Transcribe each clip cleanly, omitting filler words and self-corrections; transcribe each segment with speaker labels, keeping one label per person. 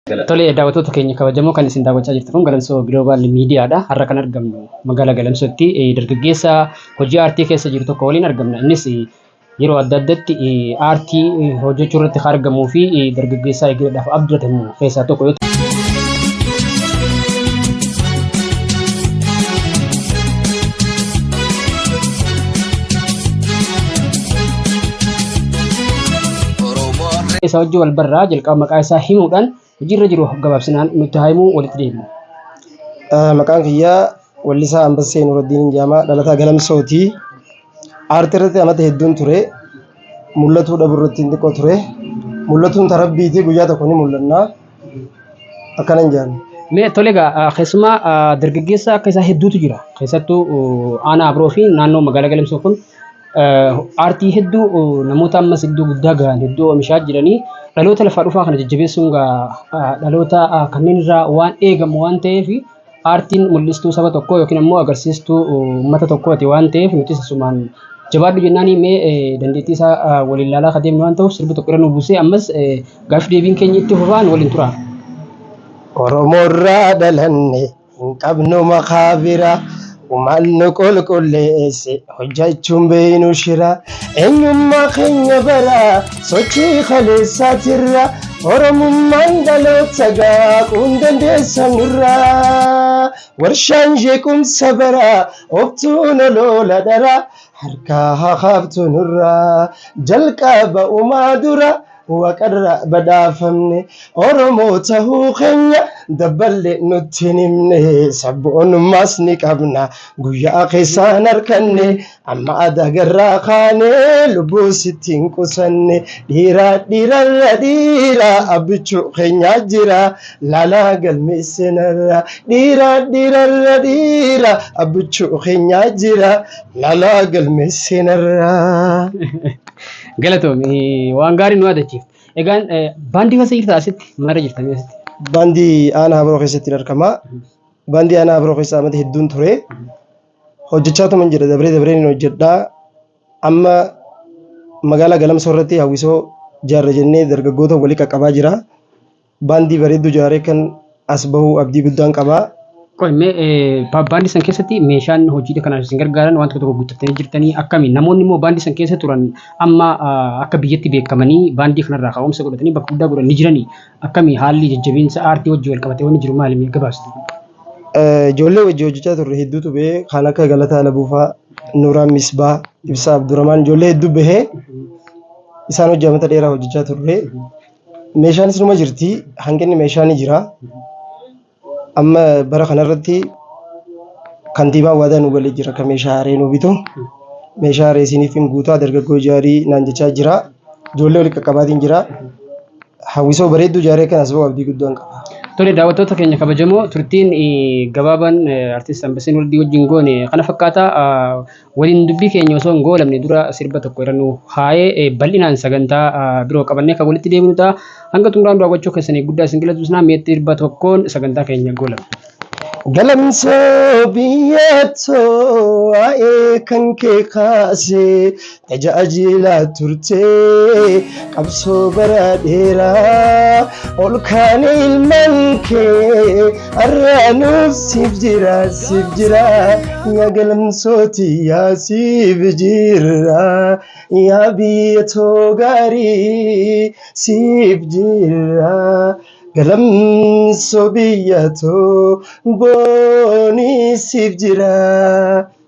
Speaker 1: Tole daawwattoota keenya kabajamoo kan isin daawwachaa jirtan kun Galamsoo Global Miidiyaadha. Har'a kan argamnu magaalaa Galamsootti dargaggeessa hojii aartii keessa jiru tokko waliin argamna. Innis yeroo adda addaatti aartii hojjechuu irratti kan argamuu fi dargaggeessa eeguudhaaf abdatamu keessaa tokko yoo ta'u. Isa hojii wal barraa jalqaba maqaa isaa himuudhaan hojiirra jiru gabaabsinaan nutti himuu walitti deemna.
Speaker 2: Maqaan kiyyaa Wallisaa Ambassee Nuuruddiin Jaamaa dhalataa Galamsooti. Aartii irratti amata hedduun ture. Mul'atuu dhabuurratti hin xiqqoo ture. Mul'atuun tarabbiitii guyyaa tokko ni mul'annaa. Akkanan jaallu.
Speaker 1: Mee tole egaa keessumaa dargaggeessa akka isaa hedduutu jira. Keessattuu aanaa Abiroo fi naannoo magaalaa Galamsoo kun aartii hedduu namoota ammas iddoo guddaa gahan hedduu oomishaa jiranii dhaloota lafaa dhufaa kana jajjabeessuun dhaloota kanneen irraa waan eegamu waan ta'eef aartiin mul'istuu saba tokkoo yookiin ammoo agarsiistuu uummata tokkooti waan ta'eef nuti asumaan jabaadhu jennaanii mee dandeettii isaa waliin ilaalaa kan deemnu waan ta'uuf sirbi tokko irra nu buusee ammas gaaffii deebiin keenya itti fufaan waliin tura.
Speaker 2: Oromoorraa dhalanne hin qabnu maqaabira. Uummanni qulqulleesse hojjechuun beeynu shira eenyummaa keenya bara sochii kaleessaatirra oromummaan dhaloota gaaquun dandeessanirra warshaan jeequmsa bara obtuun oloola dara harkaa haqabtunirra jalqaba uumaa dura waqarra badhaafamne Oromoo tahuu keenya dabballe nutti himne sabboonummaas ni qabna guyyaa keessaan harkanne amma adagarraa kaane lubbuu sittiin qusanne dhiira abbichuu keenya jira laalaa galmeessinarra dhiira abbichuu keenya jira laalaa galmeessinarra.
Speaker 1: Galatoomii waan gaarii nu yaadachiif. Egaan baandii keessa jirta asitti mara jirtanii asitti.
Speaker 2: Baandii aanaa Abiroo keessatti argama. Baandii aanaa Abiroo keessa amata hedduun ture. Hojjechaa tuman jira dabree ni hojjedhaa. Amma magaalaa Galamsoo irratti hawwisoo jaarra jennee dargaggoota walii qaqqabaa jira. Baandii bareedduu jaaree kan as bahuu abdii guddaan qabaa.
Speaker 1: Baandii san keessatti meeshaan hojii kanaan isin gargaaran waan tokko guuttattanii jirtanii akkamiin namoonni immoo baandii san keessa turan amma akka biyyatti beekamanii baandii kanarraa ka'umsa godhatanii bakka guddaa godhan ni jiranii akkamii haalli jajjabiinsa aartii wajjin wal qabatee waan jiru maali gabaastu?
Speaker 2: Ijoollee wajjin hojjechaa turre hedduutu bahee kan akka Galataa Labuufaa, Nuuraan Misbaa, Ibsaa Abdurrahmaan ijoollee hedduu bahee isaan hojii amata dheeraa hojjechaa turre. Meeshaanis numa jirti hanqinni meeshaa ni jira. Amma bara kanarratti kantiibaan waadaa nu galee jira kan meeshaa haree nu bitu. Meeshaa haree isiniif hin guutaa dargaggoo ijaarii naan jechaa jira. Ijoollee waliin qaqqabaatiin jira. Hawwisoo bareedduu ijaaree kan as bahu abdii guddaan qaba.
Speaker 1: Tole daawwattoota keenya kabajamoo turtiin gabaabaan artiist Ambassee Nuuruddiin wajjin goone kana fakkaata waliin dubbii keenya osoo hin goolamne dura sirba tokko irra nu haayee bal'inaan sagantaa biroo qabannee kan walitti deemnu ta'a. Hanga xumuraan daawwachuu keessanii guddaa isin galatoomsina meexxii sirba tokkoon sagantaa keenya goolama.
Speaker 2: Galamsoo biyyatoo waa'ee kan kee kaasee tajaajilaa turtee qabsoo bara dheeraa ol kaane ilmaan kee har'aanuuf siif jira yaa Galamsooti yaa siif jira yaa biyyatoo gaarii siif jira. Galamsoo biyyatoo boonii siif jira.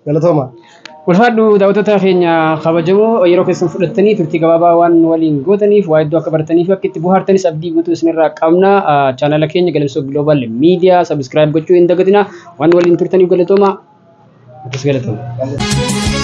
Speaker 2: Galatooma.
Speaker 1: Ulfaadhu daawwattoota keenya kabajamoo yeroo keessan fudhattanii turtii gabaabaa waan waliin gootaniif waa iddoo akka baratanii fi akka itti bohaartanis abdii guutuu isinirraa qabna. Chaanala keenya Galamsoo Global Media subscribe gochuu hin dagatina waan waliin turtaniif galatooma. Galatooma.